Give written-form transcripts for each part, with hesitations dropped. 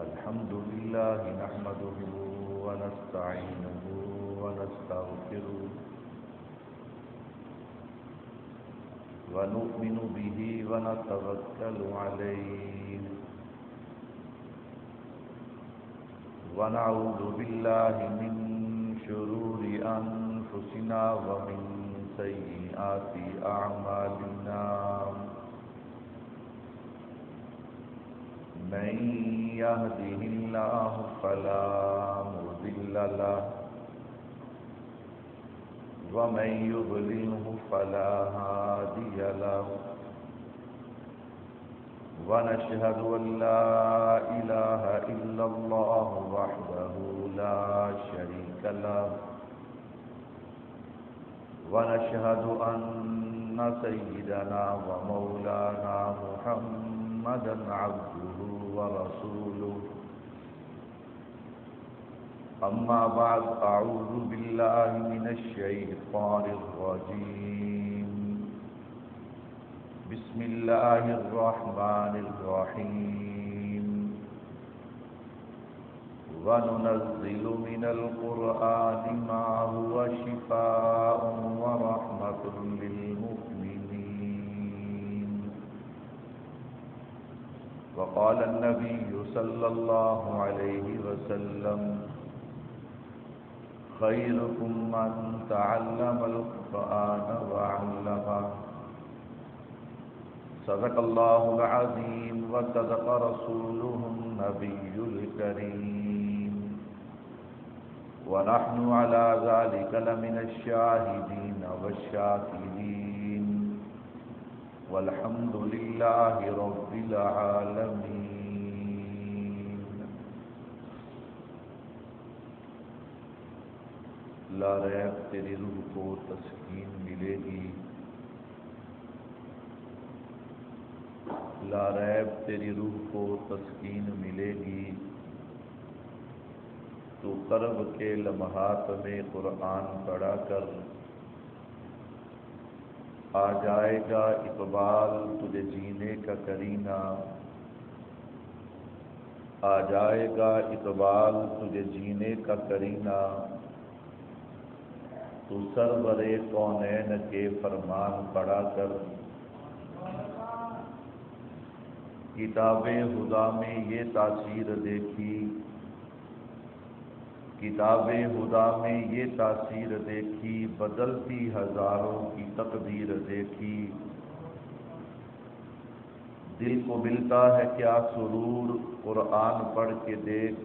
الحمد لله نحمده ونستعينه ونستغفره ونؤمن به ونتوكل عليه ونعوذ بالله من شرور أنفسنا ومن سيئات أعمالنا من يهده الله فلا مضل له ومن يضلله فلا هادي له ونشهد أن لا إله إلا الله وحده لا شريك له ونشهد أن سيدنا ومولانا محمدا عبده ورسوله أما بعد أعوذ بالله من الشيطان الرجيم بسم الله الرحمن الرحيم وننزل من القرآن ما هو شفاء ورحمة للمؤمنين وقال النبي صلى الله عليه وسلم خيركم من تعلم القرآن وعلمه صدق الله العظيم وصدق رسوله النبي الكريم ونحن على ذلك لمن الشاهدين والشاكرين والحمد لله رب العالمين لا ریب تیری روح کو تسکین ملے گی، لا ریب تیری روح کو تسکین ملے گی، تو کرب کے لمحات میں قرآن پڑھا کر آ جائے گا اقبال تجھے جینے کا کرینہ، آ جائے گا اقبال تجھے جینے کا کرینہ، تو سرور کونین کے فرمان پڑھا کر کتاب خدا میں یہ تاثیر دیکھی، کتاب خدا میں یہ تاثیر دیکھی، بدلتی ہزاروں کی تقدیر دیکھی، دل کو ملتا ہے کیا سرور قرآن پڑھ کے دیکھ،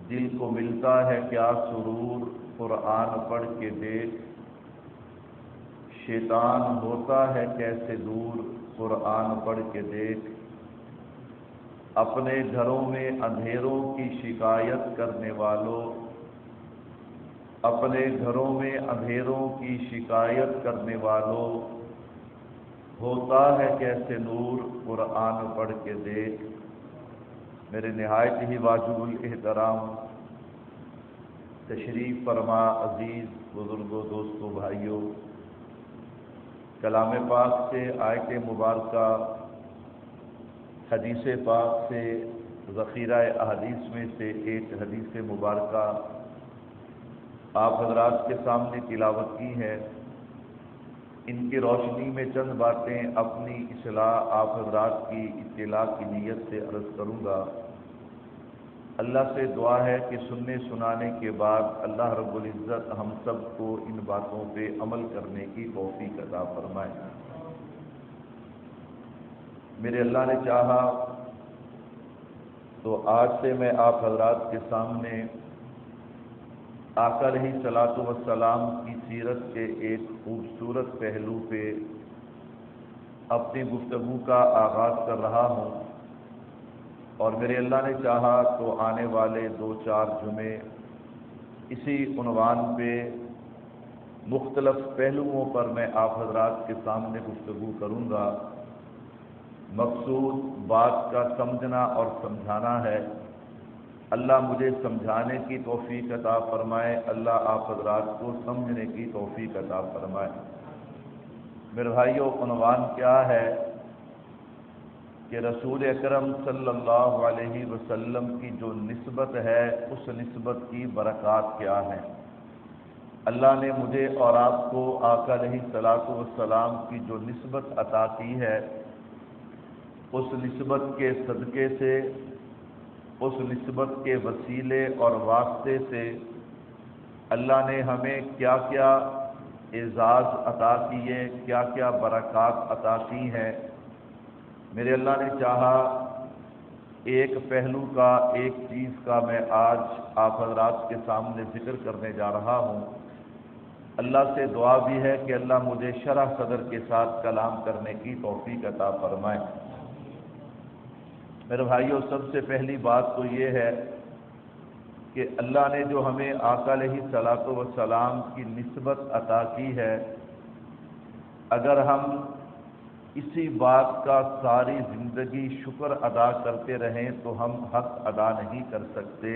دل کو ملتا ہے کیا سرور قرآن پڑھ کے دیکھ، شیطان ہوتا ہے کیسے دور قرآن پڑھ کے دیکھ، اپنے گھروں میں اندھیروں کی شکایت کرنے والوں، اپنے گھروں میں اندھیروں کی شکایت کرنے والوں، ہوتا ہے کیسے نور قرآن پڑھ کے دیکھ۔ میرے نہایت ہی واجب الاحترام تشریف فرما عزیز بزرگوں، دوستوں، بھائیوں، کلام پاک سے آیت مبارکہ، حدیث پاک سے ذخیرہ احادیث میں سے ایک حدیث مبارکہ آپ حضرات کے سامنے تلاوت کی ہے۔ ان کی روشنی میں چند باتیں اپنی اصلاح آپ حضرات کی اطلاع کی نیت سے عرض کروں گا۔ اللہ سے دعا ہے کہ سننے سنانے کے بعد اللہ رب العزت ہم سب کو ان باتوں پہ عمل کرنے کی توفیق عطا فرمائے۔ میرے اللہ نے چاہا تو آج سے میں آپ حضرات کے سامنے آقا علیہ الصلاۃ والسلام کی سیرت کے ایک خوبصورت پہلو پہ اپنی گفتگو کا آغاز کر رہا ہوں، اور میرے اللہ نے چاہا تو آنے والے 2-4 جمعے اسی عنوان پہ مختلف پہلوؤں پر میں آپ حضرات کے سامنے گفتگو کروں گا۔ مقصود بات کا سمجھنا اور سمجھانا ہے۔ اللہ مجھے سمجھانے کی توفیق عطا فرمائے، اللہ آپ حضرات کو سمجھنے کی توفیق عطا فرمائے۔ میرے بھائیو، عنوان کیا ہے؟ کہ رسول اکرم صلی اللہ علیہ وسلم کی جو نسبت ہے اس نسبت کی برکات کیا ہیں۔ اللہ نے مجھے اور آپ کو آقا علیہ الصلوۃ والسلام کی جو نسبت عطا کی ہے، اس نسبت کے صدقے سے، اس نسبت کے وسیلے اور واسطے سے اللہ نے ہمیں کیا کیا اعزاز عطا کیے، کیا کیا برکات عطا کی ہیں۔ میرے اللہ نے چاہا ایک پہلو کا، ایک چیز کا میں آج آپ حضرات کے سامنے ذکر کرنے جا رہا ہوں۔ اللہ سے دعا بھی ہے کہ اللہ مجھے شرح صدر کے ساتھ کلام کرنے کی توفیق عطا فرمائے۔ میرے بھائیوں، سب سے پہلی بات تو یہ ہے کہ اللہ نے جو ہمیں آقا علیہ الصلوۃ والسلام کی نسبت عطا کی ہے، اگر ہم اسی بات کا ساری زندگی شکر ادا کرتے رہیں تو ہم حق ادا نہیں کر سکتے۔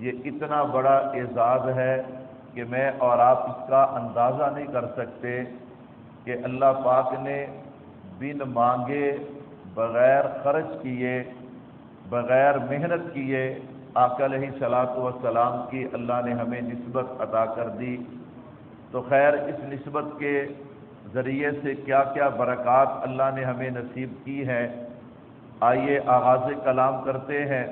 یہ اتنا بڑا اعزاز ہے کہ میں اور آپ اس کا اندازہ نہیں کر سکتے کہ اللہ پاک نے بن مانگے، بغیر خرچ کیے، بغیر محنت کیے آقا علیہ الصلوۃ والسلام کی اللہ نے ہمیں نسبت عطا کر دی۔ تو خیر، اس نسبت کے ذریعے سے کیا کیا برکات اللہ نے ہمیں نصیب کی ہے، آئیے آغاز کلام کرتے ہیں۔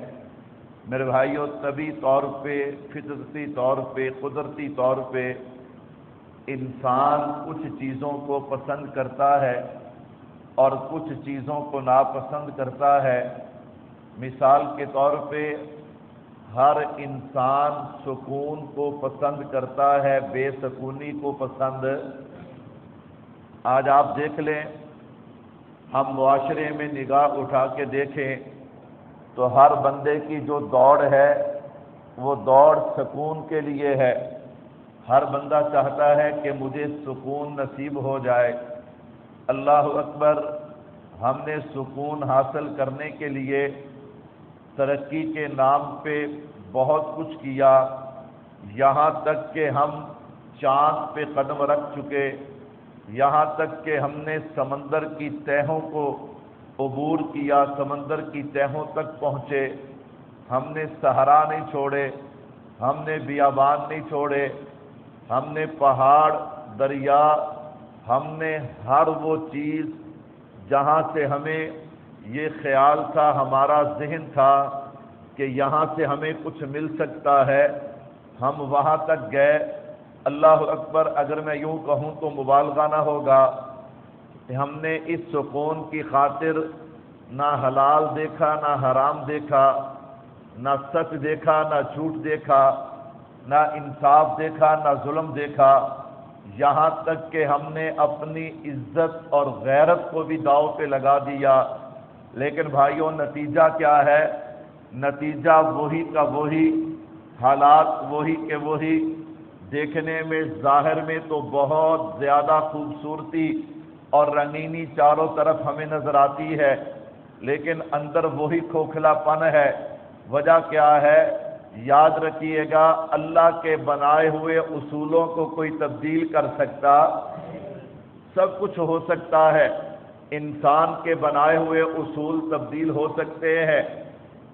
میرے بھائیوں، طبی طور پہ، فطرتی طور پہ، قدرتی طور پہ انسان کچھ چیزوں کو پسند کرتا ہے اور کچھ چیزوں کو ناپسند کرتا ہے۔ مثال کے طور پہ ہر انسان سکون کو پسند کرتا ہے، بے سکونی کو پسند۔ آج آپ دیکھ لیں، ہم معاشرے میں نگاہ اٹھا کے دیکھیں تو ہر بندے کی جو دوڑ ہے وہ دوڑ سکون کے لیے ہے۔ ہر بندہ چاہتا ہے کہ مجھے سکون نصیب ہو جائے۔ اللہ اکبر، ہم نے سکون حاصل کرنے کے لیے ترقی کے نام پہ بہت کچھ کیا، یہاں تک کہ ہم چاند پہ قدم رکھ چکے، یہاں تک کہ ہم نے سمندر کی تہوں کو عبور کیا، سمندر کی تہوں تک پہنچے۔ ہم نے صحرا نہیں چھوڑے، ہم نے بیابان نہیں چھوڑے، ہم نے پہاڑ، دریا، ہم نے ہر وہ چیز جہاں سے ہمیں یہ خیال تھا، ہمارا ذہن تھا کہ یہاں سے ہمیں کچھ مل سکتا ہے، ہم وہاں تک گئے۔ اللہ اکبر، اگر میں یوں کہوں تو مبالغہ نہ ہوگا کہ ہم نے اس سکون کی خاطر نہ حلال دیکھا، نہ حرام دیکھا، نہ سچ دیکھا، نہ جھوٹ دیکھا، نہ انصاف دیکھا، نہ ظلم دیکھا، یہاں تک کہ ہم نے اپنی عزت اور غیرت کو بھی داؤ پہ لگا دیا۔ لیکن بھائیوں، نتیجہ کیا ہے؟ نتیجہ وہی کا وہی، حالات وہی کے وہی۔ دیکھنے میں، ظاہر میں تو بہت زیادہ خوبصورتی اور رنگینی چاروں طرف ہمیں نظر آتی ہے، لیکن اندر وہی کھوکھلا پن ہے۔ وجہ کیا ہے؟ یاد رکھیے گا، اللہ کے بنائے ہوئے اصولوں کو کوئی تبدیل کر سکتا؟ سب کچھ ہو سکتا ہے۔ انسان کے بنائے ہوئے اصول تبدیل ہو سکتے ہیں،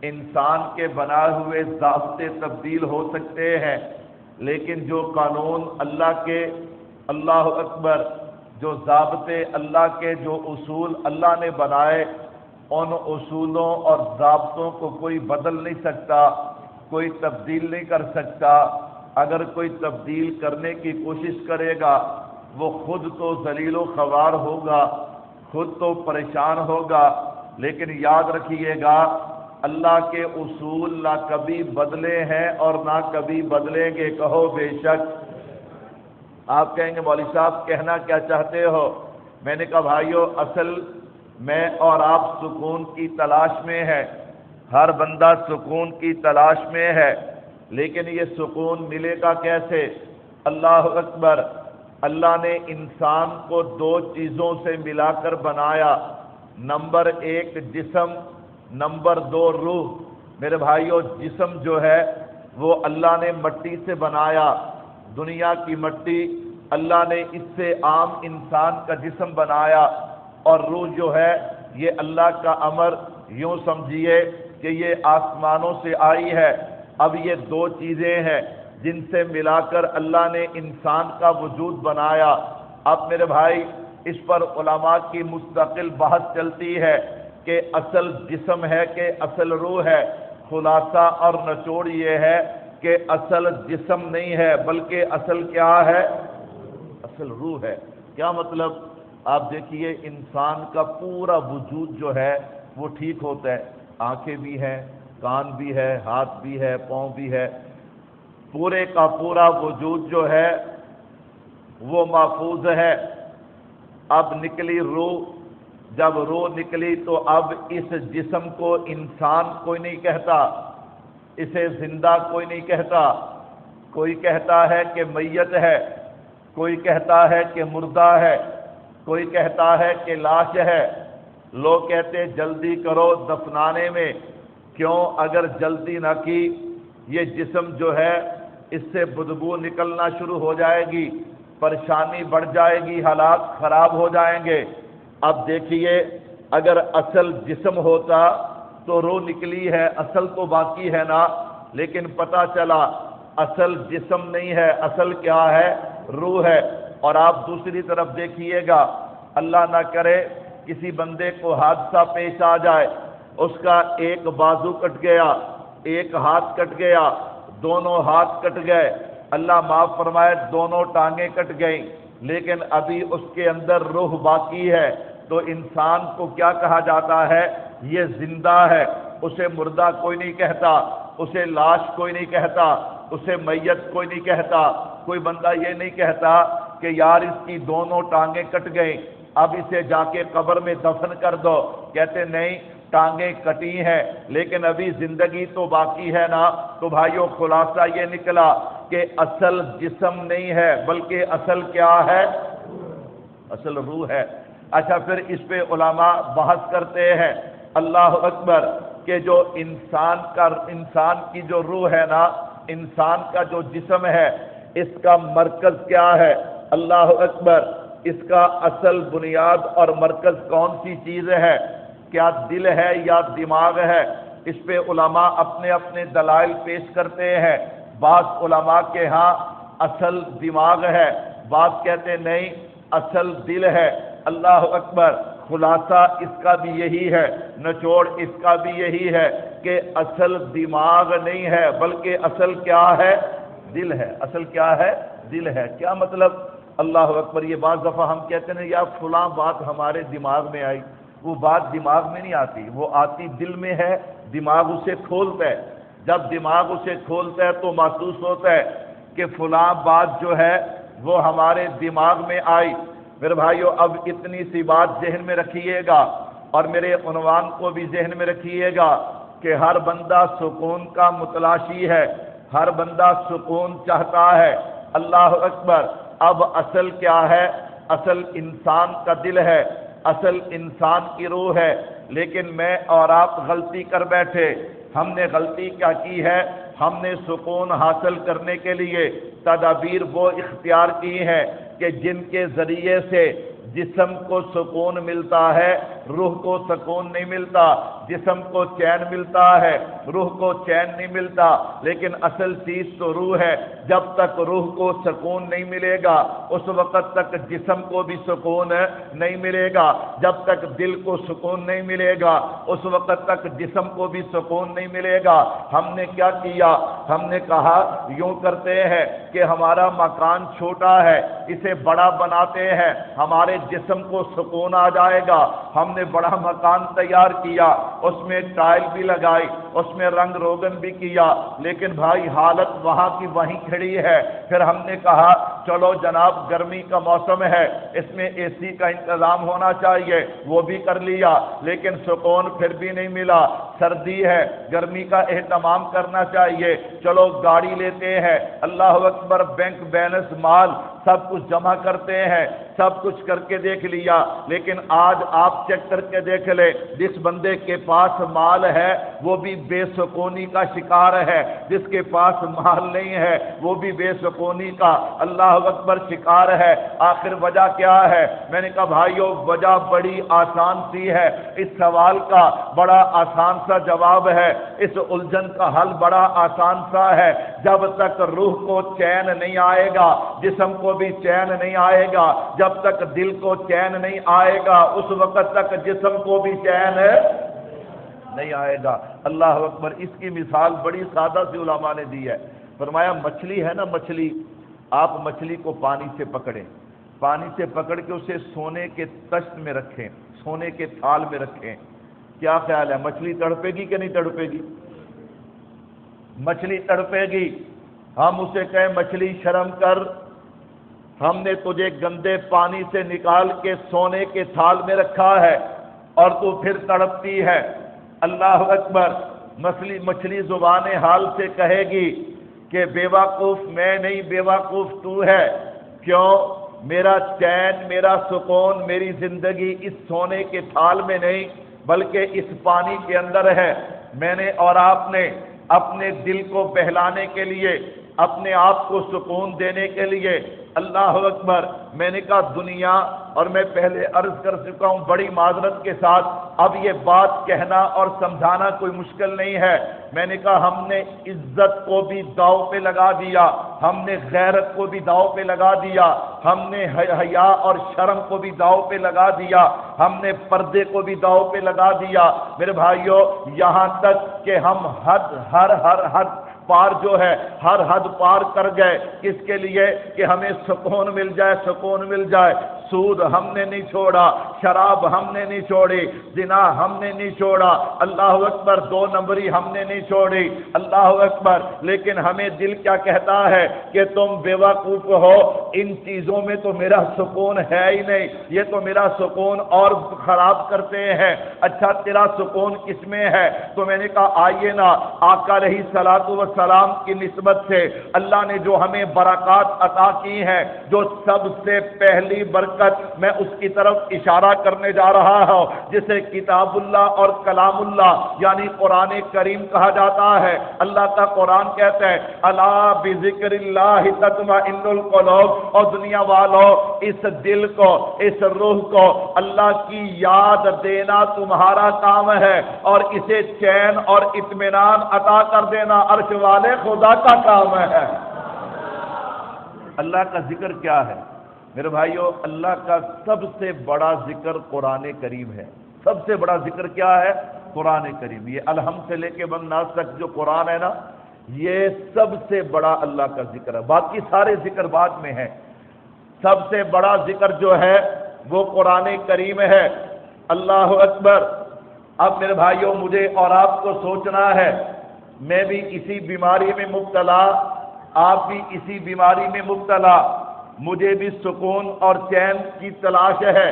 انسان کے بنائے ہوئے ضابطے تبدیل ہو سکتے ہیں، لیکن جو قانون اللہ کے، اللہ اکبر، جو ضابطے اللہ کے، جو اصول اللہ نے بنائے، ان اصولوں اور ضابطوں کو کوئی بدل نہیں سکتا، کوئی تبدیل نہیں کر سکتا۔ اگر کوئی تبدیل کرنے کی کوشش کرے گا، وہ خود تو ذلیل و خوار ہوگا، خود تو پریشان ہوگا۔ لیکن یاد رکھیے گا، اللہ کے اصول نہ کبھی بدلے ہیں اور نہ کبھی بدلیں گے۔ کہو بے شک۔ آپ کہیں گے مولوی صاحب کہنا کیا چاہتے ہو؟ میں نے کہا بھائیو، اصل میں اور آپ سکون کی تلاش میں ہے، ہر بندہ سکون کی تلاش میں ہے، لیکن یہ سکون ملے گا کیسے؟ اللہ اکبر، اللہ نے انسان کو دو چیزوں سے ملا کر بنایا، نمبر ایک جسم، نمبر دو روح۔ میرے بھائیو، جسم جو ہے وہ اللہ نے مٹی سے بنایا، دنیا کی مٹی، اللہ نے اس سے عام انسان کا جسم بنایا، اور روح جو ہے یہ اللہ کا امر یوں سمجھیے کہ یہ آسمانوں سے آئی ہے۔ اب یہ دو چیزیں ہیں جن سے ملا کر اللہ نے انسان کا وجود بنایا۔ اب میرے بھائی اس پر علماء کی مستقل بحث چلتی ہے کہ اصل جسم ہے کہ اصل روح ہے۔ خلاصہ اور نچوڑ یہ ہے کہ اصل جسم نہیں ہے بلکہ اصل کیا ہے؟ اصل روح ہے۔ کیا مطلب؟ آپ دیکھیے انسان کا پورا وجود جو ہے وہ ٹھیک ہوتا ہے، آنکھیں بھی ہیں، کان بھی ہے، ہاتھ بھی ہے، پاؤں بھی ہے، پورے کا پورا وجود جو ہے وہ محفوظ ہے۔ اب نکلی روح، جب روح نکلی تو اب اس جسم کو انسان کوئی نہیں کہتا، اسے زندہ کوئی نہیں کہتا، کوئی کہتا ہے کہ میت ہے، کوئی کہتا ہے کہ مردہ ہے، کوئی کہتا ہے کہ لاش ہے۔ لوگ کہتے جلدی کرو دفنانے میں، کیوں؟ اگر جلدی نہ کی یہ جسم جو ہے اس سے بدبو نکلنا شروع ہو جائے گی، پریشانی بڑھ جائے گی، حالات خراب ہو جائیں گے۔ اب دیکھیے اگر اصل جسم ہوتا تو روح نکلی ہے، اصل تو باقی ہے نا، لیکن پتہ چلا اصل جسم نہیں ہے، اصل کیا ہے؟ روح ہے۔ اور آپ دوسری طرف دیکھیے گا، اللہ نہ کرے کسی بندے کو حادثہ پیش آ جائے، اس کا ایک بازو کٹ گیا، ایک ہاتھ کٹ گیا، دونوں ہاتھ کٹ گئے، اللہ معاف فرمائے دونوں ٹانگیں کٹ گئیں، لیکن ابھی اس کے اندر روح باقی ہے، تو انسان کو کیا کہا جاتا ہے؟ یہ زندہ ہے۔ اسے مردہ کوئی نہیں کہتا، اسے لاش کوئی نہیں کہتا، اسے میت کوئی نہیں کہتا۔ کوئی بندہ یہ نہیں کہتا کہ یار اس کی دونوں ٹانگیں کٹ گئیں، اب اسے جا کے قبر میں دفن کر دو۔ کہتے نہیں، ٹانگیں کٹی ہیں لیکن ابھی زندگی تو باقی ہے نا۔ تو بھائیو خلاصہ یہ نکلا کہ اصل جسم نہیں ہے بلکہ اصل کیا ہے؟ اصل روح ہے۔ اچھا پھر اس پہ علماء بحث کرتے ہیں، اللہ اکبر، کہ جو انسان کی جو روح ہے نا، انسان کا جو جسم ہے، اس کا مرکز کیا ہے؟ اللہ اکبر، اس کا اصل بنیاد اور مرکز کون سی چیز ہے؟ کیا دل ہے یا دماغ ہے؟ اس پہ علماء اپنے اپنے دلائل پیش کرتے ہیں۔ بعض علماء کے ہاں اصل دماغ ہے، بعض کہتے نہیں اصل دل ہے۔ اللہ اکبر، خلاصہ اس کا بھی یہی ہے، نچوڑ اس کا بھی یہی ہے کہ اصل دماغ نہیں ہے بلکہ اصل کیا ہے؟ دل ہے۔ اصل کیا ہے؟ دل ہے۔ کیا مطلب؟ اللہ اکبر، یہ بعض دفعہ ہم کہتے ہیں یا فلاں بات ہمارے دماغ میں آئی، وہ بات دماغ میں نہیں آتی، وہ آتی دل میں ہے، دماغ اسے کھولتا ہے۔ جب دماغ اسے کھولتا ہے تو محسوس ہوتا ہے کہ فلاں بات جو ہے وہ ہمارے دماغ میں آئی۔ میرے بھائیو اب اتنی سی بات ذہن میں رکھیے گا اور میرے عنوان کو بھی ذہن میں رکھیے گا کہ ہر بندہ سکون کا متلاشی ہے، ہر بندہ سکون چاہتا ہے۔ اللہ اکبر، اب اصل کیا ہے؟ اصل انسان کا دل ہے، اصل انسان کی روح ہے۔ لیکن میں اور آپ غلطی کر بیٹھے۔ ہم نے غلطی کیا کی ہے؟ ہم نے سکون حاصل کرنے کے لیے تدابیر وہ اختیار کی ہیں کہ جن کے ذریعے سے جسم کو سکون ملتا ہے، روح کو سکون نہیں ملتا۔ جسم کو چین ملتا ہے، روح کو چین نہیں ملتا، لیکن اصل چیز تو روح ہے۔ جب تک روح کو سکون نہیں ملے گا اس وقت تک جسم کو بھی سکون نہیں ملے گا، جب تک دل کو سکون نہیں ملے گا اس وقت تک جسم کو بھی سکون نہیں ملے گا۔ ہم نے کیا کیا؟ ہم نے کہا یوں کرتے ہیں کہ ہمارا مکان چھوٹا ہے، اسے بڑا بناتے ہیں، ہمارے جسم کو سکون آ جائے گا۔ ہم نے بڑا مکان تیار کیا، اس میں ٹائل بھی لگائی، اس میں رنگ روگن بھی کیا، لیکن بھائی حالت وہاں کی وہیں کھڑی ہے۔ پھر ہم نے کہا چلو جناب گرمی کا موسم ہے، اس میں اے سی کا انتظام ہونا چاہیے، وہ بھی کر لیا، لیکن سکون پھر بھی نہیں ملا۔ سردی ہے، گرمی کا اہتمام کرنا چاہیے، چلو گاڑی لیتے ہیں، اللہ اکبر، بینک بیلنس مال سب کچھ جمع کرتے ہیں، سب کچھ کر کے دیکھ لیا، لیکن آج آپ چیک کر کے دیکھ لیں، جس بندے کے پاس مال ہے وہ بھی بے سکونی کا شکار ہے، جس کے پاس مال نہیں ہے وہ بھی بے سکونی کا۔ اللہ اللہ اکبر شکار ہے۔ آخر وجہ کیا ہے؟ میں نے کہا بھائیو وجہ بڑی آسان سی ہے، اس سوال کا بڑا آسان سا جواب ہے، اس الجھن کا حل بڑا آسان سا ہے۔ جب تک روح کو چین نہیں آئے گا جسم کو بھی چین نہیں آئے گا، جب تک دل کو چین نہیں آئے گا اس وقت تک جسم کو بھی چین نہیں آئے گا۔ اللہ اکبر۔ اس کی مثال بڑی سادہ سی علماء نے دی ہے، فرمایا مچھلی ہے نا، مچھلی، آپ مچھلی کو پانی سے پکڑیں، پانی سے پکڑ کے اسے سونے کے تشت میں رکھیں، سونے کے تھال میں رکھیں، کیا خیال ہے مچھلی تڑپے گی کہ نہیں تڑپے گی؟ مچھلی تڑپے گی۔ ہم اسے کہیں مچھلی شرم کر، ہم نے تجھے گندے پانی سے نکال کے سونے کے تھال میں رکھا ہے اور تو پھر تڑپتی ہے۔ اللہ اکبر۔ مچھلی زبان حال سے کہے گی کہ بیوقوف میں نہیں، بیوقوف تو ہے۔ کیوں؟ میرا چین، میرا سکون، میری زندگی اس سونے کے تھال میں نہیں بلکہ اس پانی کے اندر ہے۔ میں نے اور آپ نے اپنے دل کو بہلانے کے لیے، اپنے آپ کو سکون دینے کے لیے، اللہ اکبر، میں نے کہا دنیا، اور میں پہلے عرض کر چکا ہوں بڑی معذرت کے ساتھ، اب یہ بات کہنا اور سمجھانا کوئی مشکل نہیں ہے، میں نے کہا ہم نے عزت کو بھی داؤ پہ لگا دیا، ہم نے غیرت کو بھی داؤ پہ لگا دیا، ہم نے حیا اور شرم کو بھی داؤ پہ لگا دیا، ہم نے پردے کو بھی داؤ پہ لگا دیا میرے بھائیوں، یہاں تک کہ ہم ہر پار جو ہے، ہر حد پار کر گئے، کس کے لیے؟ کہ ہمیں سکون مل جائے، سکون مل جائے۔ سود ہم نے نہیں چھوڑا، شراب ہم نے نہیں چھوڑی، زنا ہم نے نہیں چھوڑا، اللہ اکبر، 2 نمبری ہم نے نہیں چھوڑی، اللہ اکبر، لیکن ہمیں دل کیا کہتا ہے کہ تم بیوقوف ہو، ان چیزوں میں تو میرا سکون ہے ہی نہیں، یہ تو میرا سکون اور خراب کرتے ہیں۔ اچھا تیرا سکون کس میں ہے؟ تو میں نے کہا آئیے نا، آقا علیہ الصلوۃ والسلام کی نسبت سے اللہ نے جو ہمیں برکات عطا کی ہیں، جو سب سے پہلی برکت میں اس کی طرف اشارہ کرنے جا رہا ہوں جسے کتاب اللہ اور کلام اللہ یعنی قرآن کریم کہا جاتا ہے۔ اللہ کا قرآن کہتا ہے الا بذکر اللہ تطمئن القلوب، اور دنیا والوں اس دل کو، اس روح کو اللہ کی یاد دینا تمہارا کام ہے، اور اسے چین اور اطمینان عطا کر دینا عرش والے خدا کا کام ہے۔ اللہ کا ذکر کیا ہے میرے بھائیو؟ اللہ کا سب سے بڑا ذکر قرآن کریم ہے۔ سب سے بڑا ذکر کیا ہے؟ قرآن کریم۔ یہ الحمد سے لے کے والناس تک جو قرآن ہے نا، یہ سب سے بڑا اللہ کا ذکر ہے، باقی سارے ذکر بعد میں ہیں، سب سے بڑا ذکر جو ہے وہ قرآن کریم ہے۔ اللہ اکبر۔ اب میرے بھائیو مجھے اور آپ کو سوچنا ہے، میں بھی اسی بیماری میں مبتلا، آپ بھی اسی بیماری میں مبتلا، مجھے بھی سکون اور چین کی تلاش ہے،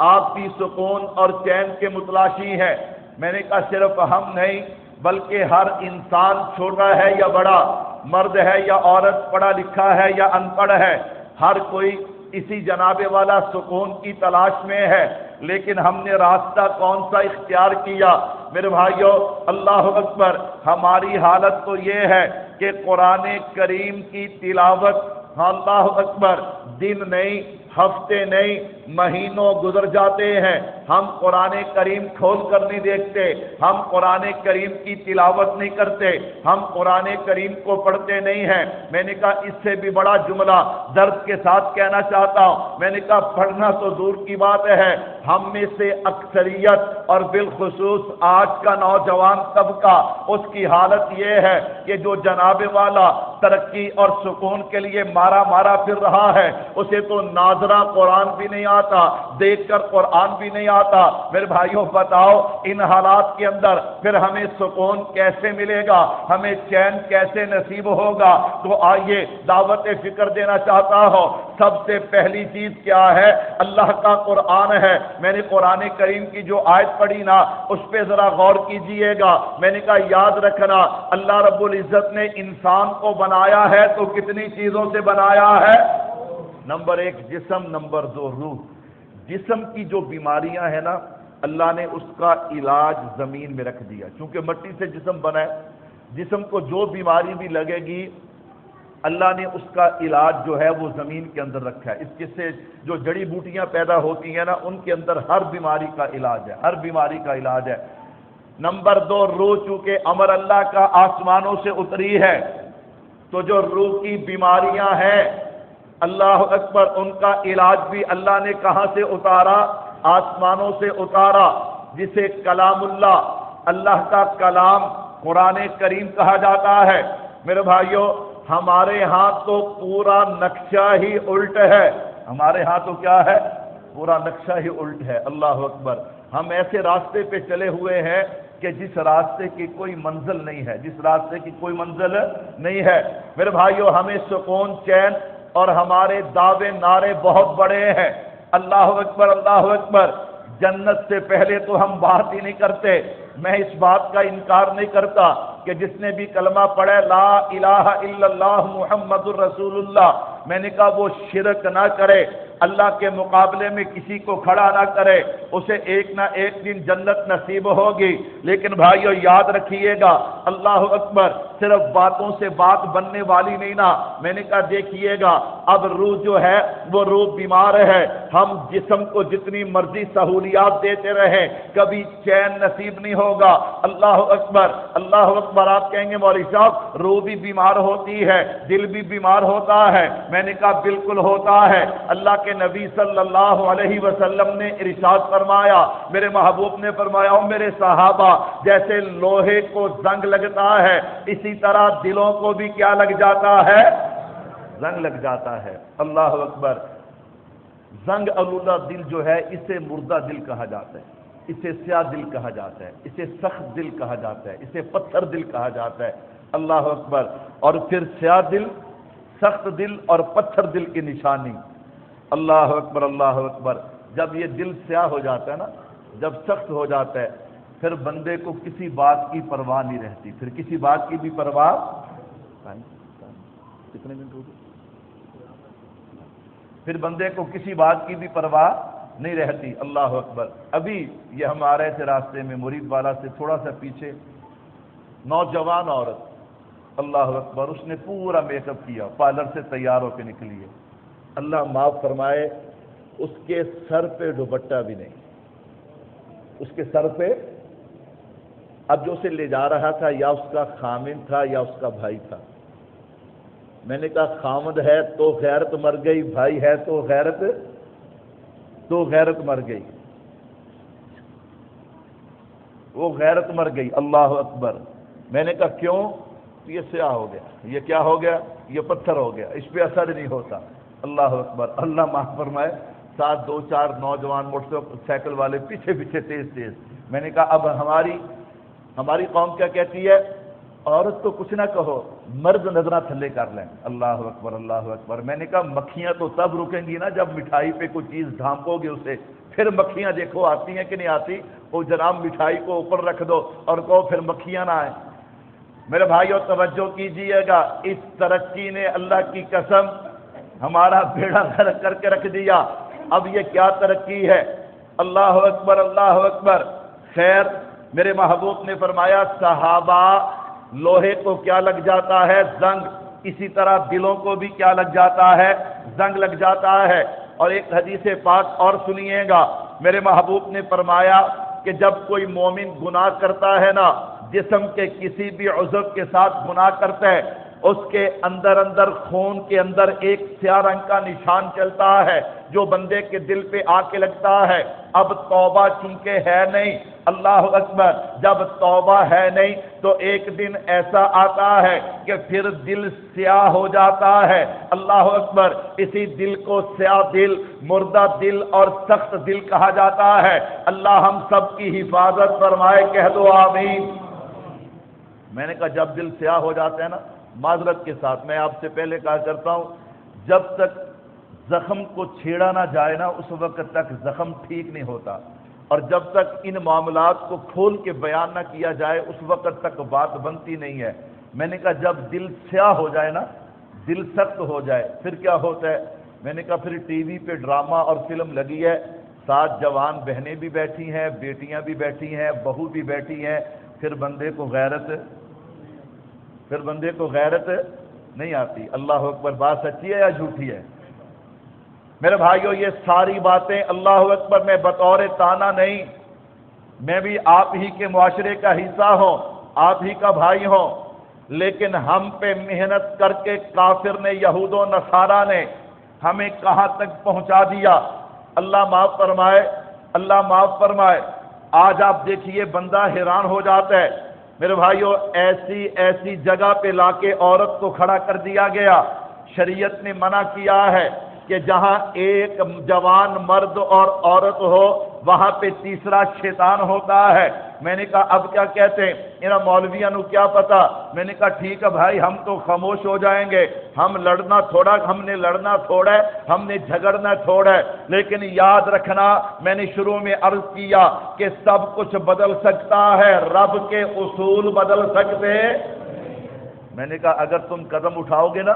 آپ بھی سکون اور چین کے متلاشی ہیں۔ میں نے کہا صرف ہم نہیں بلکہ ہر انسان، چھوٹا ہے یا بڑا، مرد ہے یا عورت، پڑھا لکھا ہے یا ان پڑھ ہے، ہر کوئی اسی جناب والا سکون کی تلاش میں ہے، لیکن ہم نے راستہ کون سا اختیار کیا میرے بھائیو؟ اللہ اکبر۔ ہماری حالت تو یہ ہے کہ قرآن کریم کی تلاوت، اللہ اکبر، دن نہیں، ہفتے نہیں، مہینوں گزر جاتے ہیں، ہم قرآن کریم کھول کر نہیں دیکھتے، ہم قرآن کریم کی تلاوت نہیں کرتے، ہم قرآن کریم کو پڑھتے نہیں ہیں۔ میں نے کہا اس سے بھی بڑا جملہ درد کے ساتھ کہنا چاہتا ہوں، میں نے کہا پڑھنا تو دور کی بات ہے، ہم میں سے اکثریت اور بالخصوص آج کا نوجوان طبقہ، اس کی حالت یہ ہے کہ جو جناب والا ترقی اور سکون کے لیے مارا پھر رہا ہے، اسے تو ناظرہ قرآن بھی نہیں آتا، دیکھ کر قرآن بھی نہیں آتا۔ میرے بھائیوں بتاؤ ان حالات کے اندر پھر ہمیں سکون کیسے ملے گا، ہمیں چین کیسے نصیب ہوگا؟ تو آئیے دعوت فکر دینا چاہتا ہوں۔ سب سے پہلی چیز کیا ہے؟ اللہ کا قرآن ہے۔ میں نے قرآن کریم کی جو آیت پڑھی نا، اس پہ ذرا غور کیجئے گا۔ میں نے کہا یاد رکھنا، اللہ رب العزت نے انسان کو بنایا ہے تو کتنی چیزوں سے بنایا ہے؟ نمبر 1 جسم، نمبر 2 روح۔ جسم کی جو بیماریاں ہیں نا، اللہ نے اس کا علاج زمین میں رکھ دیا، چونکہ مٹی سے جسم بنا ہے، جسم کو جو بیماری بھی لگے گی اللہ نے اس کا علاج جو ہے وہ زمین کے اندر رکھا ہے. اس کے سے جو جڑی بوٹیاں پیدا ہوتی ہیں نا ان کے اندر ہر بیماری کا علاج ہے, ہر بیماری کا علاج ہے. نمبر 2, روح چونکہ امر اللہ کا آسمانوں سے اتری ہے تو جو روح کی بیماریاں ہیں اللہ اکبر ان کا علاج بھی اللہ نے کہاں سے اتارا؟ آسمانوں سے اتارا, جسے کلام اللہ, اللہ کا کلام قرآن کریم کہا جاتا ہے. میرے بھائیوں ہمارے ہاں تو پورا نقشہ ہی الٹ ہے, ہمارے ہاں تو کیا ہے؟ پورا نقشہ ہی الٹ ہے. اللہ اکبر. ہم ایسے راستے پہ چلے ہوئے ہیں کہ جس راستے کی کوئی منزل نہیں ہے, جس راستے کی کوئی منزل نہیں ہے. میرے بھائیوں ہمیں سکون چین اور ہمارے دعوے نعرے بہت بڑے ہیں. اللہ اکبر اللہ اکبر. جنت سے پہلے تو ہم بات ہی نہیں کرتے. میں اس بات کا انکار نہیں کرتا کہ جس نے بھی کلمہ پڑھے لا الہ الا اللہ محمد الرسول اللہ, میں نے کہا وہ شرک نہ کرے, اللہ کے مقابلے میں کسی کو کھڑا نہ کرے, اسے ایک نہ ایک دن جنت نصیب ہوگی. لیکن بھائیو یاد رکھیے گا اللہ اکبر صرف باتوں سے بات بننے والی نہیں نا. میں نے کہا دیکھیے گا اب روح جو ہے وہ روح بیمار ہے, ہم جسم کو جتنی مرضی سہولیات دیتے رہیں کبھی چین نصیب نہیں ہوگا. اللہ اکبر اللہ اکبر. آپ کہیں گے مولوی صاحب روح بھی بیمار ہوتی ہے, دل بھی بیمار ہوتا ہے. میں نے کہا بالکل ہوتا ہے. اللہ کے نبی صلی اللہ علیہ وسلم نے ارشاد فرمایا, میرے محبوب نے فرمایا او میرے صحابہ جیسے لوہے کو زنگ لگتا ہے اسی طرح دلوں کو بھی کیا لگ جاتا ہے؟ زنگ لگ جاتا ہے. اللہ اکبر. زنگ آلودہ دل جو ہے اسے مردہ دل کہا جاتا ہے, اسے سیاہ دل کہا جاتا ہے, اسے سخت دل کہا جاتا ہے, اسے پتھر دل کہا جاتا ہے. اللہ اکبر. اور پھر سیاہ دل, سخت دل اور پتھر دل کی نشانی. اللہ اکبر اللہ اکبر. جب یہ دل سیاہ ہو جاتا ہے نا, جب سخت ہو جاتا ہے پھر بندے کو کسی بات کی پرواہ نہیں رہتی, پھر کسی بات کی بھی پرواہ. کتنے منٹ ہو گئے؟ پھر بندے کو کسی بات کی بھی پرواہ نہیں رہتی. اللہ اکبر. ابھی یہ ہم آ رہے تھے راستے میں مرید والا سے تھوڑا سا پیچھے نوجوان عورت, اللہ اکبر, اس نے پورا میک اپ کیا, پارلر سے تیار ہو کے نکلی ہے. اللہ معاف فرمائے اس کے سر پہ دوپٹہ بھی نہیں, اس کے سر پہ. اب جو اسے لے جا رہا تھا یا اس کا خامند تھا یا اس کا بھائی تھا. میں نے کہا خامد ہے تو غیرت مر گئی, بھائی ہے تو غیرت مر گئی, وہ غیرت مر گئی. اللہ اکبر. میں نے کہا کیوں؟ یہ سیاہ ہو گیا, یہ کیا ہو گیا؟ یہ پتھر ہو گیا, اس پہ اثر نہیں ہوتا. اللہ اکبر. اللہ معاف فرمائے ساتھ 2-4 نوجوان موٹر سائیکل والے پیچھے پیچھے تیز تیز. میں نے کہا اب ہماری قوم کیا کہتی ہے؟ عورت تو کچھ نہ کہو, مرد نظرہ تھلے کر لیں. اللہ اکبر اللہ اکبر. میں نے کہا مکھیاں تو تب رکیں گی نا جب مٹھائی پہ کوئی چیز ڈھانپو گے اسے, پھر مکھیاں دیکھو آتی ہیں کہ نہیں آتی. وہ جناب مٹھائی کو اوپر رکھ دو اور کہو پھر مکھیاں نہ آئیں. میرے بھائیو توجہ کیجئے گا, اس ترقی نے اللہ کی قسم ہمارا بیڑا غرق کر کے رکھ دیا. اب یہ کیا ترقی ہے؟ اللہ اکبر اللہ اکبر. خیر میرے محبوب نے فرمایا صحابہ لوہے کو کیا لگ جاتا ہے؟ زنگ. اسی طرح دلوں کو بھی کیا لگ جاتا ہے؟ زنگ لگ جاتا ہے. اور ایک حدیث پاک اور سنیے گا, میرے محبوب نے فرمایا کہ جب کوئی مومن گناہ کرتا ہے نا, جسم کے کسی بھی عضو کے ساتھ گناہ کرتا ہے, اس کے اندر خون کے اندر ایک سیاہ رنگ کا نشان چلتا ہے جو بندے کے دل پہ آ کے لگتا ہے. اب توبہ چونکہ ہے نہیں, اللہ اکبر, جب توبہ ہے نہیں تو ایک دن ایسا آتا ہے کہ پھر دل سیاہ ہو جاتا ہے. اللہ اکبر. اسی دل کو سیاہ دل, مردہ دل اور سخت دل کہا جاتا ہے. اللہ ہم سب کی حفاظت فرمائے, کہہ دو آمین. میں نے کہا جب دل سیاہ ہو جاتا ہے نا, معذرت کے ساتھ میں آپ سے پہلے کہا کرتا ہوں, جب تک زخم کو چھیڑا نہ جائے نا اس وقت تک زخم ٹھیک نہیں ہوتا, اور جب تک ان معاملات کو کھول کے بیان نہ کیا جائے اس وقت تک بات بنتی نہیں ہے. میں نے کہا جب دل سیاہ ہو جائے نا, دل سخت ہو جائے, پھر کیا ہوتا ہے؟ میں نے کہا پھر ٹی وی پہ ڈرامہ اور فلم لگی ہے, ساتھ جوان بہنیں بھی بیٹھی ہیں, بیٹیاں بھی بیٹھی ہیں, بہو بھی بیٹھی ہیں, پھر بندے کو غیرت نہیں آتی۔ اللہ اکبر، بات سچی ہے یا جھوٹی ہے؟ میرے بھائیو یہ ساری باتیں اللہ اکبر میں بطور تانا نہیں، میں بھی آپ ہی کے معاشرے کا حصہ ہوں، آپ ہی کا بھائی ہوں، لیکن ہم پہ محنت کر کے کافر نے، یہود و نصارہ نے ہمیں کہاں تک پہنچا دیا۔ اللہ معاف فرمائے، اللہ معاف فرمائے۔ آج آپ دیکھیے بندہ حیران ہو جاتا ہے میرے بھائیو، ایسی ایسی جگہ پہ لا کے عورت کو کھڑا کر دیا گیا۔ شریعت نے منع کیا ہے کہ جہاں ایک جوان مرد اور عورت ہو وہاں پہ تیسرا شیطان ہوتا ہے۔ میں نے کہا اب کیا کہتے ہیں انہاں مولویاں نو کیا پتا؟ میں نے کہا ٹھیک ہے بھائی، ہم تو خاموش ہو جائیں گے، ہم لڑنا تھوڑا، ہم نے لڑنا تھوڑا ہے، ہم نے جھگڑنا تھوڑا ہے، لیکن یاد رکھنا میں نے شروع میں عرض کیا کہ سب کچھ بدل سکتا ہے، رب کے اصول بدل سکتے۔ میں نے کہا اگر تم قدم اٹھاؤ گے نا،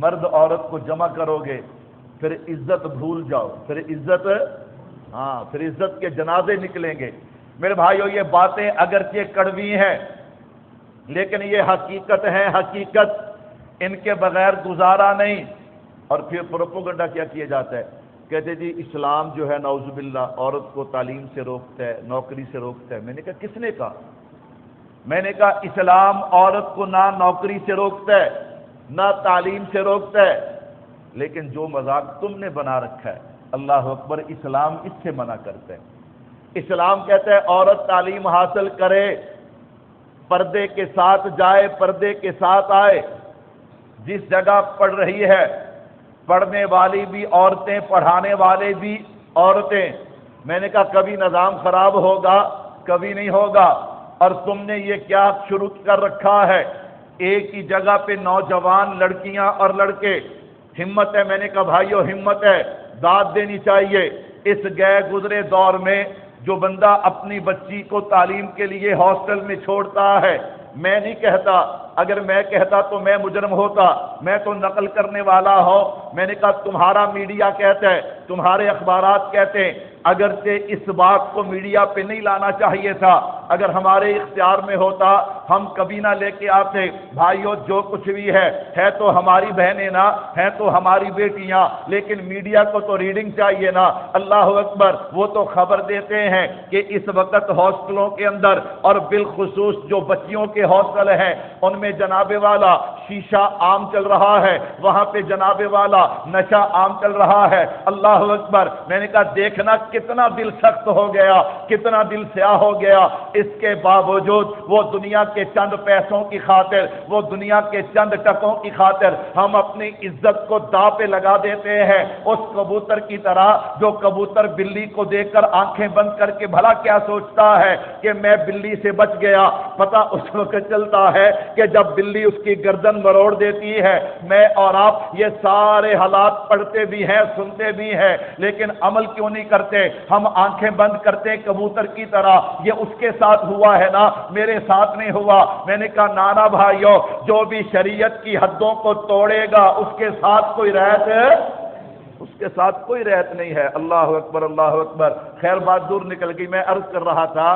مرد عورت کو جمع کرو گے، پھر عزت بھول جاؤ، پھر عزت، ہاں پھر عزت کے جنازے نکلیں گے۔ میرے بھائیو یہ باتیں اگرچہ کڑوی ہیں لیکن یہ حقیقت ہے، حقیقت، ان کے بغیر گزارا نہیں۔ اور پھر پروپیگنڈا کیا کیا جاتا ہے، کہتے جی اسلام جو ہے نعوذ باللہ عورت کو تعلیم سے روکتا ہے، نوکری سے روکتا ہے۔ میں نے کہا کس نے کہا؟ میں نے کہا اسلام عورت کو نہ نوکری سے روکتا ہے نہ تعلیم سے روکتا ہے، لیکن جو مذاق تم نے بنا رکھا ہے، اللہ اکبر، اسلام اس سے منع کرتا ہے۔ اسلام کہتا ہے عورت تعلیم حاصل کرے، پردے کے ساتھ جائے، پردے کے ساتھ آئے، جس جگہ پڑھ رہی ہے، پڑھنے والی بھی عورتیں، پڑھانے والے بھی عورتیں۔ میں نے کہا کبھی نظام خراب ہوگا؟ کبھی نہیں ہوگا۔ اور تم نے یہ کیا شروع کر رکھا ہے؟ ایک ہی جگہ پہ نوجوان لڑکیاں اور لڑکے۔ ہمت ہے، میں نے کہا بھائیو ہمت ہے، داد دینی چاہیے۔ اس گئے گزرے دور میں جو بندہ اپنی بچی کو تعلیم کے لیے ہاسٹل میں چھوڑتا ہے، میں نہیں کہتا، اگر میں کہتا تو میں مجرم ہوتا، میں تو نقل کرنے والا ہوں۔ میں نے کہا تمہارا میڈیا کہتا ہے، تمہارے اخبارات کہتے ہیں، اگرچہ اس بات کو میڈیا پہ نہیں لانا چاہیے تھا، اگر ہمارے اختیار میں ہوتا ہم کبھی نہ لے کے آتے۔ بھائیو جو کچھ بھی ہے تو ہماری بہنیں نا، ہے تو ہماری بیٹیاں، لیکن میڈیا کو تو ریڈنگ چاہیے نا۔ اللہ اکبر، وہ تو خبر دیتے ہیں کہ اس وقت ہاسٹلوں کے اندر اور بالخصوص جو بچیوں کے ہاسٹل ہیں ان میں جناب والا شیشہ عام چل رہا ہے، وہاں پہ جناب والا نشہ عام چل رہا ہے۔ اللہ اکبر، میں نے کہا دیکھنا کتنا دل سخت ہو گیا، کتنا دل سیاہ ہو گیا۔ اس کے باوجود وہ دنیا کے چند پیسوں کی خاطر، وہ دنیا کے چند ٹکوں کی خاطر ہم اپنی عزت کو داں پہ لگا دیتے ہیں، اس کبوتر کی طرح جو کبوتر بلی کو دیکھ کر آنکھیں بند کر کے بھلا کیا سوچتا ہے کہ میں بلی سے بچ گیا۔ پتہ اس وقت چلتا ہے کہ جب بلی اس کی گردن مروڑ دیتی ہے۔ میں اور آپ یہ سارے حالات پڑھتے بھی ہیں، سنتے بھی ہیں، لیکن عمل کیوں نہیں کرتے؟ ہم آنکھیں بند کرتے ہیں کبوتر کی طرح۔ یہ اس کے ساتھ ہوا ہے نا، میرے ساتھ نہیں ہوا۔ میں نے کہا نانا بھائیو، جو بھی شریعت کی حدوں کو توڑے گا اس کے ساتھ کوئی رعایت ہے، اس کے ساتھ کوئی رعایت نہیں ہے۔ اللہ اکبر، اللہ اکبر۔ خیر بات دور نکل گئی۔ میں عرض کر رہا تھا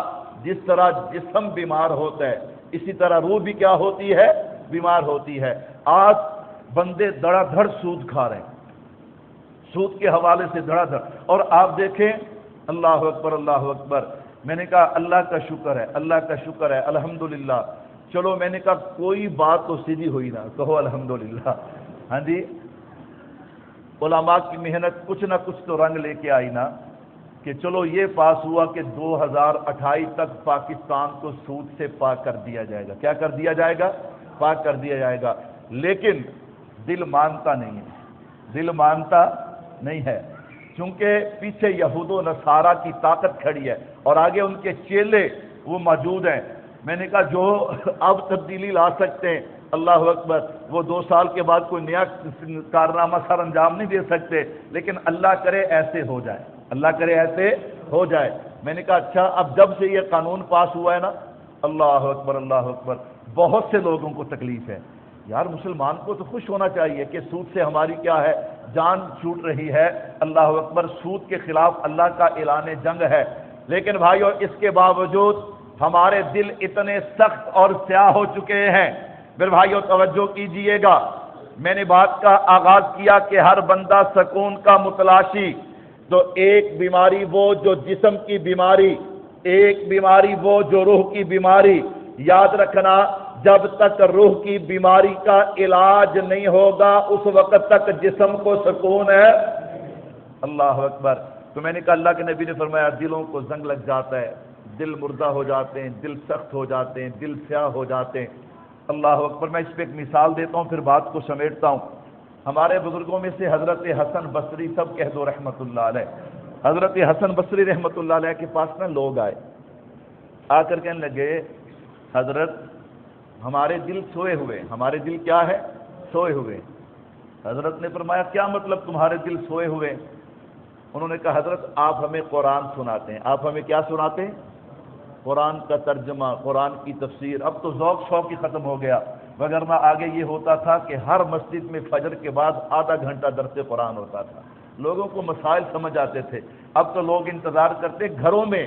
جس طرح جسم بیمار ہوتا ہے اسی طرح روح بھی کیا ہوتی ہے؟ بیمار ہوتی ہے۔ آج بندے دھڑا دھڑ سود کھا رہے ہیں، سود کے حوالے سے دھڑا دھڑ، اور آپ دیکھیں اللہ اکبر، اللہ اکبر۔ میں نے کہا اللہ کا شکر ہے، اللہ کا شکر ہے، الحمدللہ۔ چلو میں نے کہا کوئی بات تو سیدھی ہوئی نا، کہو الحمدللہ۔ ہاں جی، علماء کی محنت کچھ نہ کچھ تو رنگ لے کے آئی نا، کہ چلو یہ پاس ہوا کہ 2028 تک پاکستان کو سود سے پاک کر دیا جائے گا۔ کیا کر دیا جائے گا؟ پاک کر دیا جائے گا۔ لیکن دل مانتا نہیں ہے، دل مانتا نہیں ہے، چونکہ پیچھے یہود و نصارہ کی طاقت کھڑی ہے اور آگے ان کے چیلے وہ موجود ہیں۔ میں نے کہا جو اب تبدیلی لا سکتے ہیں، اللہ اکبر، وہ 2 سال کے بعد کوئی نیا کارنامہ سر انجام نہیں دے سکتے، لیکن اللہ کرے ایسے ہو جائے، اللہ کرے ایسے ہو جائے۔ میں نے کہا اچھا اب جب سے یہ قانون پاس ہوا ہے نا، اللہ اکبر، اللہ اکبر، بہت سے لوگوں کو تکلیف ہے۔ یار مسلمان کو تو خوش ہونا چاہیے کہ سود سے ہماری کیا ہے، جان چھوٹ رہی ہے۔ اللہ اکبر، سود کے خلاف اللہ کا اعلان جنگ ہے، لیکن بھائیو اس کے باوجود ہمارے دل اتنے سخت اور سیاہ ہو چکے ہیں۔ میرے بھائیو توجہ کیجئے گا، میں نے بات کا آغاز کیا کہ ہر بندہ سکون کا متلاشی، تو ایک بیماری وہ جو جسم کی بیماری، ایک بیماری وہ جو روح کی بیماری۔ یاد رکھنا، جب تک روح کی بیماری کا علاج نہیں ہوگا اس وقت تک جسم کو سکون ہے۔ اللہ اکبر۔ تو میں نے کہا اللہ کے نبی نے فرمایا دلوں کو زنگ لگ جاتا ہے، دل مردہ ہو جاتے ہیں، دل سخت ہو جاتے ہیں، دل سیاہ ہو جاتے ہیں۔ اللہ اکبر۔ میں اس پہ ایک مثال دیتا ہوں پھر بات کو سمیٹتا ہوں۔ ہمارے بزرگوں میں سے حضرت حسن بصری، سب کہہ دو رحمت اللہ علیہ، حضرت حسن بصری رحمت اللہ علیہ کے پاس نا لوگ آئے، آ کر کہنے لگے حضرت ہمارے دل سوئے ہوئے، ہمارے دل کیا ہے؟ سوئے ہوئے۔ حضرت نے فرمایا کیا مطلب تمہارے دل سوئے ہوئے؟ انہوں نے کہا حضرت آپ ہمیں قرآن سناتے ہیں۔ آپ ہمیں کیا سناتے ہیں؟ قرآن کا ترجمہ، قرآن کی تفسیر۔ اب تو ذوق شوق ہی ختم ہو گیا، وگرنہ آگے یہ ہوتا تھا کہ ہر مسجد میں فجر کے بعد آدھا گھنٹہ درس قرآن ہوتا تھا، لوگوں کو مسائل سمجھ آتے تھے۔ اب تو لوگ انتظار کرتے، گھروں میں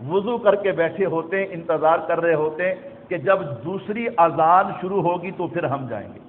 وضو کر کے بیٹھے ہوتے ہیں، انتظار کر رہے ہوتے ہیں کہ جب دوسری اذان شروع ہوگی تو پھر ہم جائیں گے،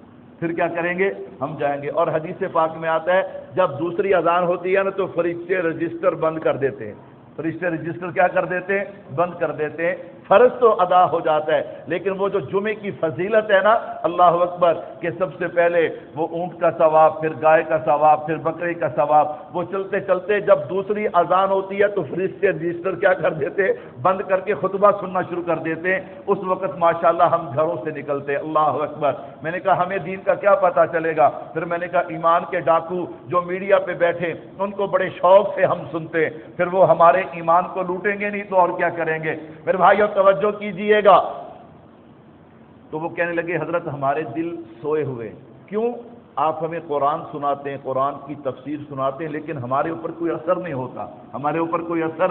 پھر کیا کریں گے؟ ہم جائیں گے۔ اور حدیث پاک میں آتا ہے جب دوسری اذان ہوتی ہے نا تو فرشتے رجسٹر بند کر دیتے ہیں، فرشتے رجسٹر کیا کر دیتے ہیں؟ بند کر دیتے ہیں۔ فرض تو ادا ہو جاتا ہے، لیکن وہ جو جمعے کی فضیلت ہے نا، اللہ اکبر، کہ سب سے پہلے وہ اونٹ کا ثواب، پھر گائے کا ثواب، پھر بکرے کا ثواب، وہ چلتے چلتے جب دوسری اذان ہوتی ہے تو فرشتے رجسٹر کیا کر دیتے ہیں؟ بند کر کے خطبہ سننا شروع کر دیتے ہیں۔ اس وقت ماشاءاللہ ہم گھروں سے نکلتے، اللہ اکبر۔ میں نے کہا ہمیں دین کا کیا پتہ چلے گا؟ پھر میں نے کہا ایمان کے ڈاکو جو میڈیا پہ بیٹھے ان کو بڑے شوق سے ہم سنتے، پھر وہ ہمارے ایمان کو لوٹیں گے نہیں تو اور کیا کریں گے؟ میرے بھائیو توجہ کیجئے گا۔ تو وہ کہنے لگے حضرت ہمارے دل سوئے ہوئے، کیوں؟ آپ ہمیں قرآن سناتے ہیں، قرآن کی تفسیر سناتے ہیں، لیکن ہمارے اوپر کوئی اثر نہیں ہوتا، ہمارے اوپر کوئی اثر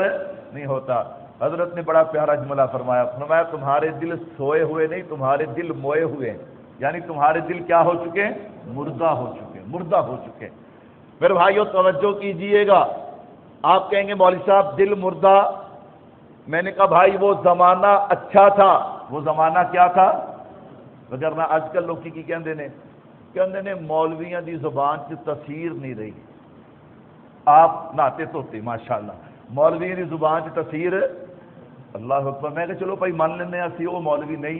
نہیں ہوتا۔ حضرت نے بڑا پیارا جملہ فرمایا، فرمایا تمہارے دل سوئے ہوئے نہیں، تمہارے دل موئے ہوئے ہیں، یعنی تمہارے دل کیا ہو چکے ہیں؟ مردہ ہو چکے، مردہ ہو چکے۔ میرے بھائیو توجہ کیجئے گا۔ آپ کہیں گے مولوی صاحب دل مردہ، میں نے کہا بھائی وہ زمانہ اچھا تھا، وہ زمانہ کیا تھا؟ وگرنہ آج کل لوگ کی کہندے نے مولویاں دی زبان سے تاثیر نہیں رہی۔ آپ ناتے توتے ماشاءاللہ، مولویاں دی زبان سے تاثیر، اللہ اکبر۔ میں کہا چلو بھائی مان لینے اسی وہ مولوی نہیں،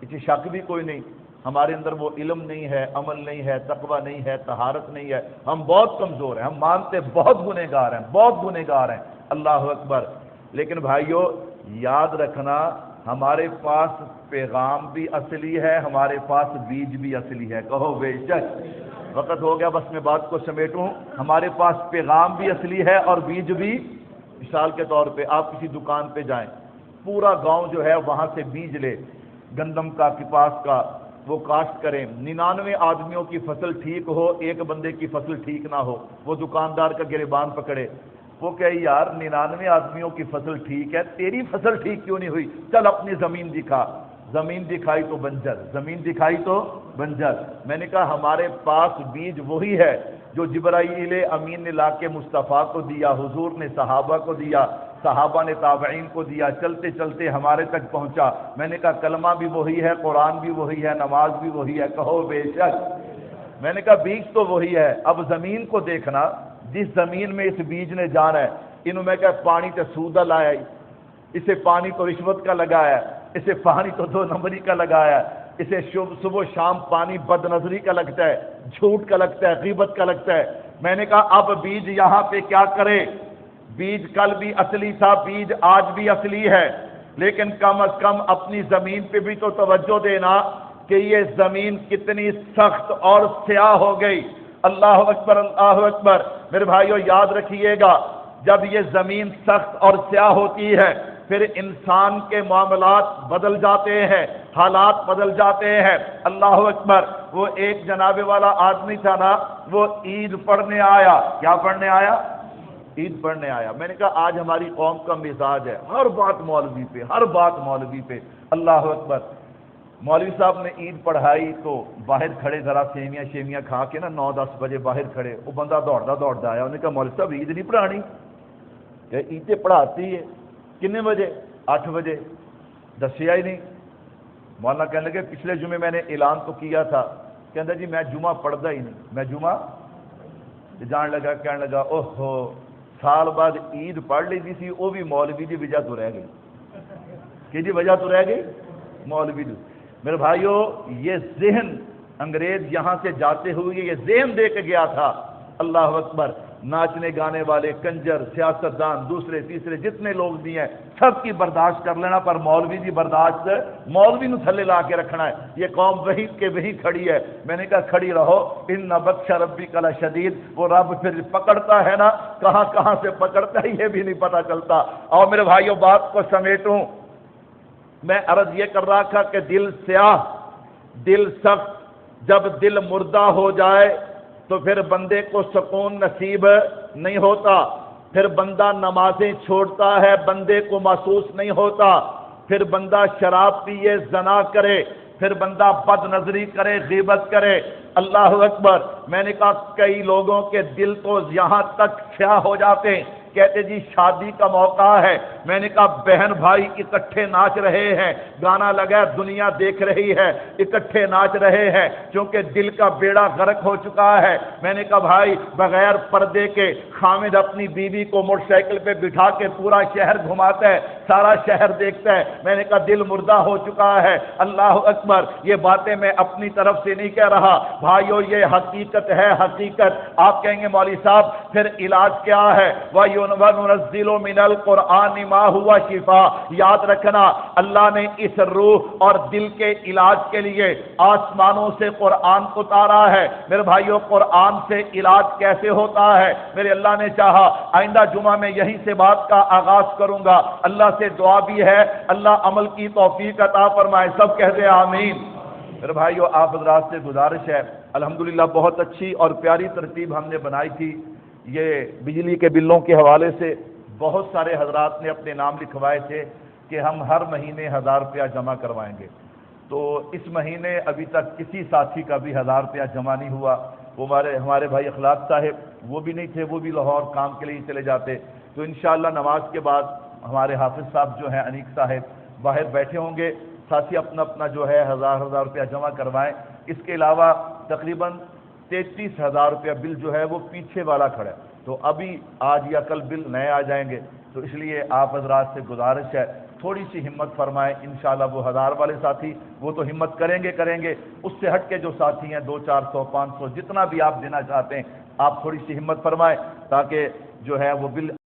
اسے شک بھی کوئی نہیں، ہمارے اندر وہ علم نہیں ہے، عمل نہیں ہے، تقوی نہیں ہے، طہارت نہیں ہے، ہم بہت کمزور ہیں، ہم مانتے بہت گنہگار ہیں، بہت گنہگار ہیں، اللہ اکبر۔ لیکن بھائیو یاد رکھنا ہمارے پاس پیغام بھی اصلی ہے، ہمارے پاس بیج بھی اصلی ہے، کہو بے شک۔ وقت ہو گیا، بس میں بات کو سمیٹوں۔ ہمارے پاس پیغام بھی اصلی ہے اور بیج بھی۔ مثال کے طور پہ آپ کسی دکان پہ جائیں، پورا گاؤں جو ہے وہاں سے بیج لے، گندم کا، کپاس کا، وہ کاشت کریں، 99 آدمیوں کی فصل ٹھیک ہو، ایک بندے کی فصل ٹھیک نہ ہو، وہ دکاندار کا گریبان پکڑے، وہ کہے یار 99 آدمیوں کی فصل ٹھیک ہے، تیری فصل ٹھیک کیوں نہیں ہوئی؟ چل اپنی زمین دکھا۔ زمین دکھائی تو بنجر، زمین دکھائی تو بنجر۔ میں نے کہا ہمارے پاس بیج وہی ہے جو جبرائیل امین نے لا کے مصطفیٰ کو دیا، حضور نے صحابہ کو دیا، صحابہ نے تابعین کو دیا، چلتے چلتے ہمارے تک پہنچا۔ میں نے کہا کلمہ بھی وہی ہے، قرآن بھی وہی ہے، نماز بھی وہی ہے، کہو بے شک۔ میں نے کہا بیج تو وہی ہے، اب زمین کو دیکھنا، جس زمین میں اس بیج نے جانا ہے، انہوں میں کہا پانی تے سودہ لایا، اسے پانی تو رشوت کا لگایا، اسے پانی تو 2 نمبری کا لگایا، اسے صبح شام پانی بد نظری کا لگتا ہے، جھوٹ کا لگتا ہے، غیبت کا لگتا ہے۔ میں نے کہا اب بیج یہاں پہ کیا کرے؟ بیج کل بھی اصلی تھا، بیج آج بھی اصلی ہے، لیکن کم از کم اپنی زمین پہ بھی تو توجہ دینا کہ یہ زمین کتنی سخت اور سیاہ ہو گئی۔ اللہ اکبر، اللہ اکبر۔ میرے بھائیو یاد رکھیے گا، جب یہ زمین سخت اور سیاہ ہوتی ہے پھر انسان کے معاملات بدل جاتے ہیں، حالات بدل جاتے ہیں۔ اللہ اکبر۔ وہ ایک جناب والا آدمی تھا نا، وہ عید پڑھنے آیا۔ کیا پڑھنے آیا؟ عید پڑھنے آیا۔ میں نے کہا آج ہماری قوم کا مزاج ہے ہر بات مولوی پہ، ہر بات مولوی پہ۔ اللہ اکبر۔ مولوی صاحب نے عید پڑھائی تو باہر کھڑے، ذرا سیویاں کھا کے نا 9-10 بجے باہر کھڑے، وہ بندہ دوڑتا آیا، انہوں نے کہا مولوی صاحب عید نہیں پڑھانی؟ کہ عید پڑھاتی ہے۔ کتنے بجے؟ 8 بجے۔ دسیا ہی نہیں۔ مولانا کہنے لگے پچھلے جمعے میں نے اعلان تو کیا تھا کہتا جی میں جمعہ پڑھتا ہی نہیں، میں جمعہ جان لگا کہنے لگا اوہو سال بعد عید پڑھ لی تھی وہ بھی مولوی کی وجہ تو رہ گئی کہ جی وجہ تو رہ گئی مولوی دی۔ میرے بھائیو یہ ذہن انگریز یہاں سے جاتے ہوئے یہ ذہن دے کے گیا تھا، اللہ اکبر، ناچنے گانے والے کنجر سیاستدان دوسرے تیسرے جتنے لوگ بھی ہیں سب کی برداشت کر لینا، پر مولوی کی برداشت مولوی نو تھلے لا کے رکھنا ہے۔ یہ قوم وہی کے وہی کھڑی ہے، میں نے کہا کھڑی رہو، ان بطش ربک لشدید، وہ رب پھر پکڑتا ہے نا، کہاں کہاں سے پکڑتا ہے یہ بھی نہیں پتا چلتا۔ اور میرے بھائیوں بات کو سمیٹوں، میں عرض یہ کر رہا تھا کہ دل سیاہ، دل سخت، جب دل مردہ ہو جائے تو پھر بندے کو سکون نصیب نہیں ہوتا، پھر بندہ نمازیں چھوڑتا ہے، بندے کو محسوس نہیں ہوتا، پھر بندہ شراب پیے، زنا کرے، پھر بندہ بد نظری کرے، غیبت کرے، اللہ اکبر۔ میں نے کہا کئی لوگوں کے دل تو یہاں تک سیاہ ہو جاتے ہیں، کہتے جی شادی کا موقع ہے، میں نے کہا بہن بھائی اکٹھے ناچ رہے ہیں، گانا لگا دنیا دیکھ رہی ہے، اکٹھے ناچ رہے ہیں، کیونکہ دل کا بیڑا غرق ہو چکا ہے۔ میں نے کہا بھائی بغیر پردے کے خامد اپنی بیوی کو موٹر سائیکل پہ بٹھا کے پورا شہر گھماتا ہے، سارا شہر دیکھتا ہے، میں نے کہا دل مردہ ہو چکا ہے، اللہ اکبر۔ یہ باتیں میں اپنی طرف سے نہیں کہہ رہا بھائیو، یہ حقیقت ہے، حقیقت۔ آپ کہیں گے مولوی صاحب پھر علاج کیا ہے؟ وَنُنَزِّلُ مِنَ الْقُرْآنِ مَا هُوَ شِفَاء، یاد رکھنا اللہ نے اس روح اور دل کے علاج کے لیے آسمانوں سے قرآن اتارا ہے۔ میرے بھائیو قرآن سے علاج کیسے ہوتا ہے؟ میرے اللہ نے چاہا آئندہ جمعہ میں یہیں سے بات کا آغاز کروں گا، اللہ سے دعا بھی ہے اللہ عمل کی توفیق عطا فرمائے، سب کہتے آمین۔ میرے بھائیو آپ حضرات سے گزارش ہے، الحمدللہ بہت اچھی اور پیاری ترتیب ہم نے بنائی تھی۔ یہ بجلی کے بلوں کے حوالے سے بہت سارے حضرات نے اپنے نام لکھوائے تھے کہ ہم ہر مہینے 1000 روپیہ جمع کروائیں گے، تو اس مہینے ابھی تک کسی ساتھی کا بھی 1000 روپیہ جمع نہیں ہوا۔ وہ ہمارے بھائی اخلاق صاحب وہ بھی نہیں تھے، وہ بھی لاہور کام کے لیے چلے جاتے، تو انشاءاللہ نماز کے بعد ہمارے حافظ صاحب جو ہیں انیق صاحب باہر بیٹھے ہوں گے، ساتھی اپنا اپنا جو ہے 1000 روپیہ جمع کروائیں۔ اس کے علاوہ تقریباً 33,000 روپیہ بل جو ہے وہ پیچھے والا کھڑا ہے، تو ابھی آج یا کل بل نئے آ جائیں گے، تو اس لیے آپ حضرات سے گزارش ہے تھوڑی سی ہمت فرمائیں، انشاءاللہ وہ 1000 والے ساتھی وہ تو ہمت کریں گے، اس سے ہٹ کے جو ساتھی ہیں 200 400 500 جتنا بھی آپ دینا چاہتے ہیں آپ تھوڑی سی ہمت فرمائیں تاکہ جو ہے وہ بل